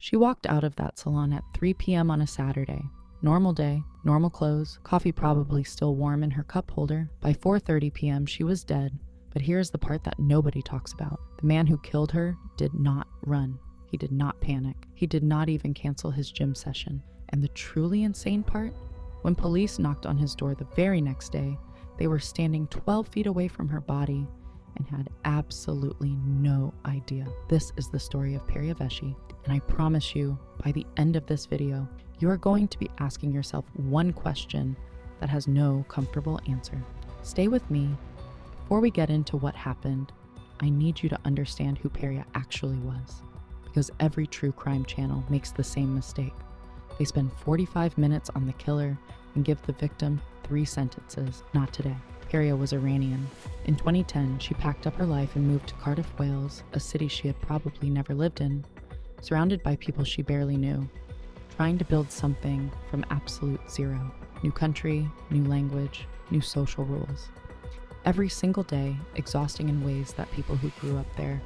She walked out of that salon at 3 p.m. on a Saturday. Normal day, normal clothes, coffee probably still warm in her cup holder. By 4:30 p.m. she was dead. But here's the part that nobody talks about. The man who killed her did not run. He did not panic. He did not even cancel his gym session. And the truly insane part? When police knocked on his door the very next day, they were standing 12 feet away from her body and had absolutely no idea. This is the story of Peria Vesci, and I promise you, by the end of this video, you are going to be asking yourself one question that has no comfortable answer. Stay with me. Before we get into what happened, I need you to understand who Peria actually was, because every true crime channel makes the same mistake. They spend 45 minutes on the killer and give the victim 3 sentences. Not today. Peria was Iranian. In 2010, she packed up her life and moved to Cardiff, Wales, a city she had probably never lived in, surrounded by people she barely knew, trying to build something from absolute zero. New country, new language, new social rules. Every single day, exhausting in ways that people who grew up there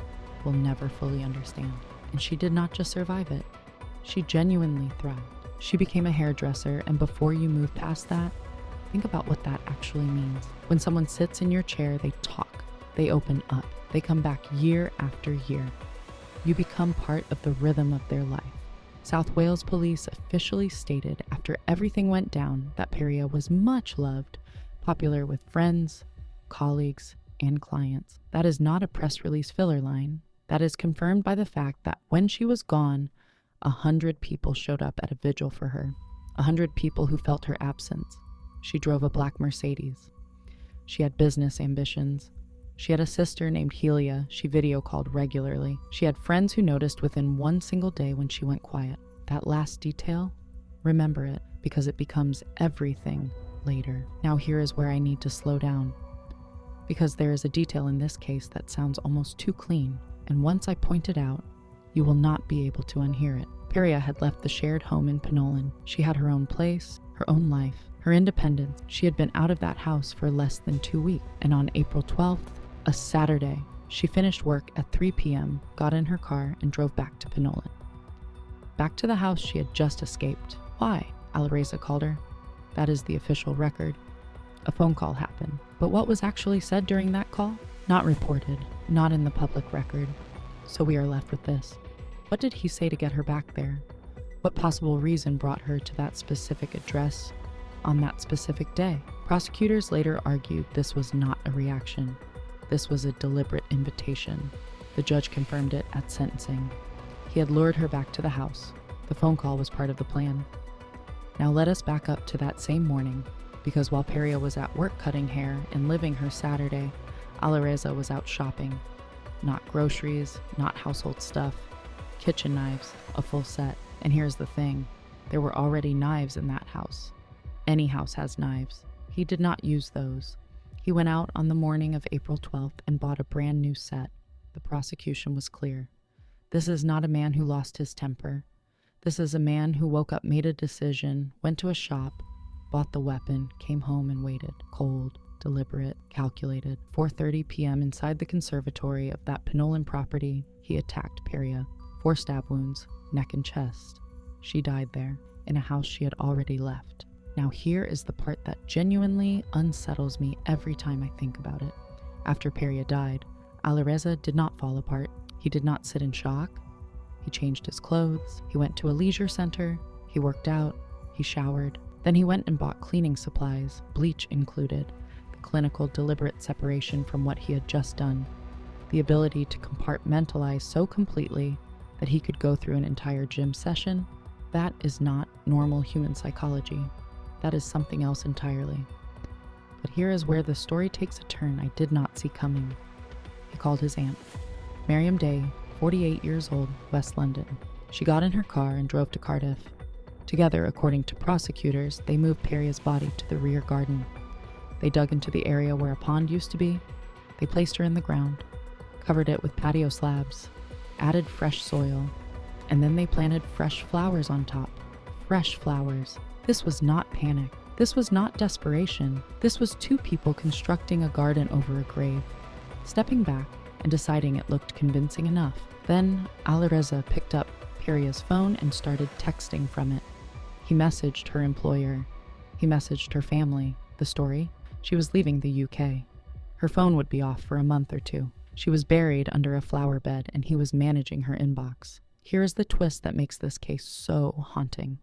will never fully understand. And she did not just survive it, she genuinely thrived. She became a hairdresser, and before you move past that, think about what that actually means. When someone sits in your chair, they talk, they open up, they come back year after year. You become part of the rhythm of their life. South Wales police officially stated after everything went down that Peria was much loved, popular with friends, colleagues, and clients. That is not a press release filler line. That is confirmed by the fact that when she was gone, 100 people showed up at a vigil for her. 100 people who felt her absence. She drove a black Mercedes. She had business ambitions. She had a sister named Helia she video called regularly. She had friends who noticed within one single day when she went quiet. That last detail, remember it, because it becomes everything later. Now here is where I need to slow down, because there is a detail in this case that sounds almost too clean, and once I point it out, you will not be able to unhear it. Peria had left the shared home in Penollan. She had her own place, her own life, her independence. She had been out of that house for less than 2 weeks, and on April 12th, a Saturday, she finished work at 3 p.m., got in her car, and drove back to Penollan. Back to the house she had just escaped. Why? Alireza called her. That is the official record. A phone call happened. But what was actually said during that call? Not reported, not in the public record. So we are left with this. What did he say to get her back there? What possible reason brought her to that specific address on that specific day? Prosecutors later argued this was not a reaction. This was a deliberate invitation. The judge confirmed it at sentencing. He had lured her back to the house. The phone call was part of the plan. Now let us back up to that same morning, because while Peria was at work cutting hair and living her Saturday, Alireza was out shopping. Not groceries, not household stuff, kitchen knives, a full set. And here's the thing, there were already knives in that house. Any house has knives. He did not use those. He went out on the morning of April 12th and bought a brand new set. The prosecution was clear. This is not a man who lost his temper. This is a man who woke up, made a decision, went to a shop, bought the weapon, came home and waited. Cold, deliberate, calculated. 4:30 p.m. inside the conservatory of that Penollan property, he attacked Peria. 4 stab wounds, neck and chest. She died there, in a house she had already left. Now here is the part that genuinely unsettles me every time I think about it. After Peria died, Alireza did not fall apart. He did not sit in shock. He changed his clothes. He went to a leisure center. He worked out. He showered. Then he went and bought cleaning supplies, bleach included, the clinical deliberate separation from what he had just done, the ability to compartmentalize so completely that he could go through an entire gym session. That is not normal human psychology. That is something else entirely. But here is where the story takes a turn I did not see coming. He called his aunt, Miriam Day, 48 years old, West London. She got in her car and drove to Cardiff. Together, according to prosecutors, they moved Peria's body to the rear garden. They dug into the area where a pond used to be. They placed her in the ground, covered it with patio slabs, added fresh soil, and then they planted fresh flowers on top. Fresh flowers. This was not panic. This was not desperation. This was 2 people constructing a garden over a grave, stepping back and deciding it looked convincing enough. Then Alireza picked up Peria's phone and started texting from it. He messaged her employer. He messaged her family. The story? She was leaving the UK. Her phone would be off for a month or two. She was buried under a flower bed, and he was managing her inbox. Here is the twist that makes this case so haunting.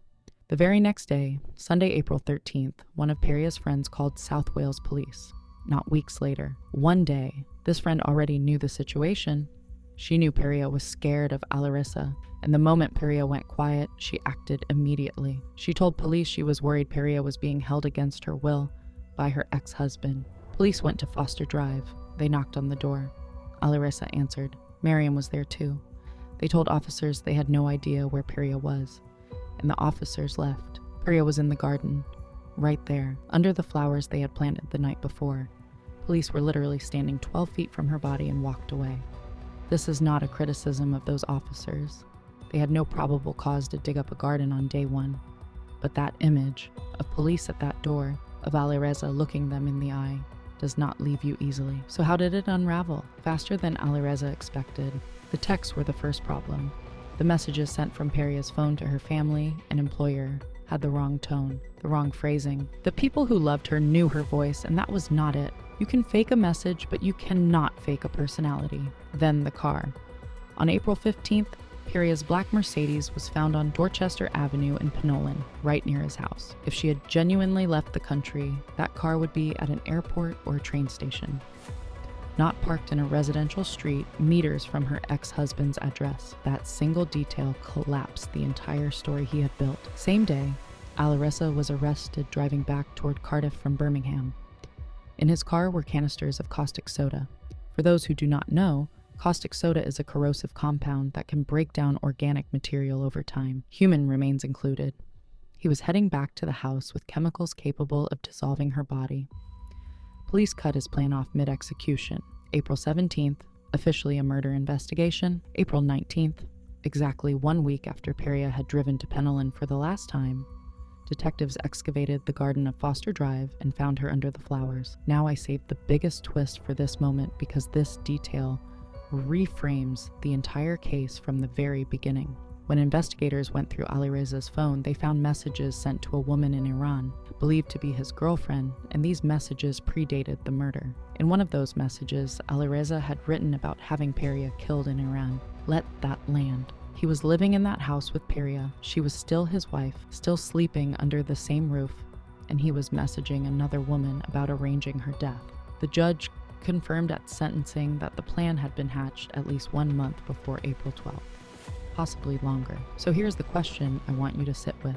The very next day, Sunday, April 13th, one of Peria's friends called South Wales police. Not weeks later. One day, this friend already knew the situation. She knew Peria was scared of Alarissa, and the moment Peria went quiet, she acted immediately. She told police she was worried Peria was being held against her will by her ex-husband. Police went to Foster Drive. They knocked on the door. Alarissa answered. Miriam was there too. They told officers they had no idea where Peria was, and the officers left. Peria was in the garden, right there, under the flowers they had planted the night before. Police were literally standing 12 feet from her body and walked away. This is not a criticism of those officers. They had no probable cause to dig up a garden on day one. But that image of police at that door, of Alireza looking them in the eye, does not leave you easily. So how did it unravel? Faster than Alireza expected. The texts were the first problem. The messages sent from Peria's phone to her family and employer had the wrong tone, the wrong phrasing. The people who loved her knew her voice, and that was not it. You can fake a message, but you cannot fake a personality. Then the car. On April 15th, Peria's black Mercedes was found on Dorchester Avenue in Penolyn, right near his house. If she had genuinely left the country, that car would be at an airport or a train station, not parked in a residential street meters from her ex-husband's address. That single detail collapsed the entire story he had built. Same day, Alarissa was arrested driving back toward Cardiff from Birmingham. In his car were canisters of caustic soda. For those who do not know, caustic soda is a corrosive compound that can break down organic material over time, human remains included. He was heading back to the house with chemicals capable of dissolving her body. Police cut his plan off mid-execution. April 17th, officially a murder investigation. April 19th, exactly 1 week after Peria had driven to Penolyn for the last time, detectives excavated the garden of Foster Drive and found her under the flowers. Now I saved the biggest twist for this moment because this detail reframes the entire case from the very beginning. When investigators went through Alireza's phone, they found messages sent to a woman in Iran, believed to be his girlfriend, and these messages predated the murder. In one of those messages, Alireza had written about having Peria killed in Iran. Let that land. He was living in that house with Peria. She was still his wife, still sleeping under the same roof, and he was messaging another woman about arranging her death. The judge confirmed at sentencing that the plan had been hatched at least 1 month before April 12th, possibly longer. So here's the question I want you to sit with,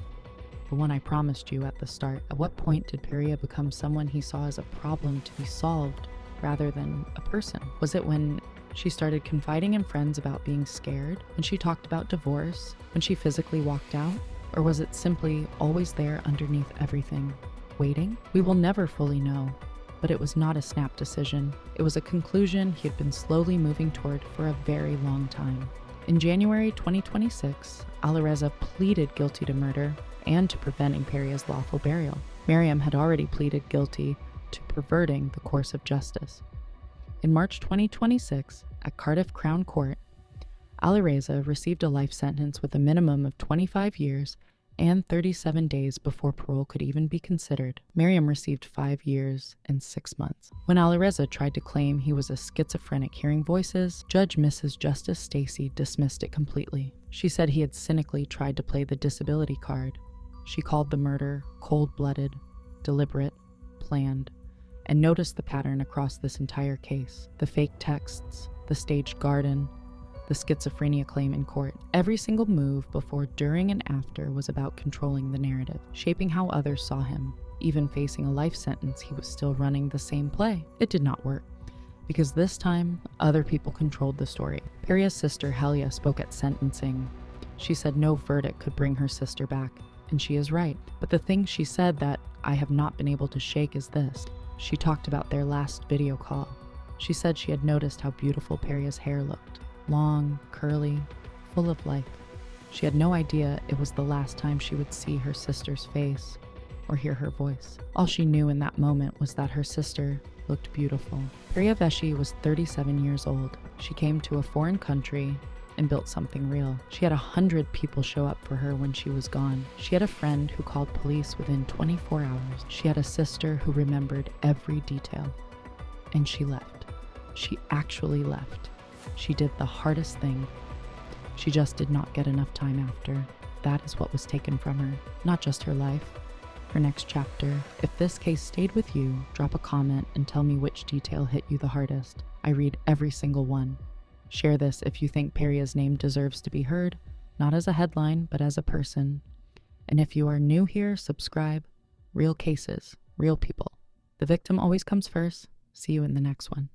the one I promised you at the start. At what point did Peria become someone he saw as a problem to be solved rather than a person? Was it when she started confiding in friends about being scared, when she talked about divorce, when she physically walked out? Or was it simply always there underneath everything, waiting? We will never fully know, but it was not a snap decision. It was a conclusion he had been slowly moving toward for a very long time. In January 2026, Alireza pleaded guilty to murder and to preventing Peria's lawful burial. Miriam had already pleaded guilty to perverting the course of justice. In March 2026, at Cardiff Crown Court, Alireza received a life sentence with a minimum of 25 years and 37 days before parole could even be considered. Miriam received 5 years and 6 months. When Alireza tried to claim he was a schizophrenic hearing voices, Judge Mrs. Justice Stacy dismissed it completely. She said he had cynically tried to play the disability card. She called the murder cold-blooded, deliberate, planned, and noticed the pattern across this entire case. The fake texts, the staged garden, the schizophrenia claim in court. Every single move before, during, and after was about controlling the narrative, shaping how others saw him. Even facing a life sentence, he was still running the same play. It did not work, because this time, other people controlled the story. Peria's sister Helia spoke at sentencing. She said no verdict could bring her sister back, and she is right. But the thing she said that I have not been able to shake is this. She talked about their last video call. She said she had noticed how beautiful Peria's hair looked. Long, curly, full of life. She had no idea it was the last time she would see her sister's face or hear her voice. All she knew in that moment was that her sister looked beautiful. Peria Vesci was 37 years old. She came to a foreign country and built something real. She had 100 people show up for her when she was gone. She had a friend who called police within 24 hours. She had a sister who remembered every detail. And she left. She actually left. She did the hardest thing. She just did not get enough time after. That is what was taken from her, not just her life. Her next chapter. If this case stayed with you, drop a comment and tell me which detail hit you the hardest. I read every single one. Share this if you think Peria's name deserves to be heard, not as a headline, but as a person. And if you are new here, subscribe. Real cases, real people. The victim always comes first. See you in the next one.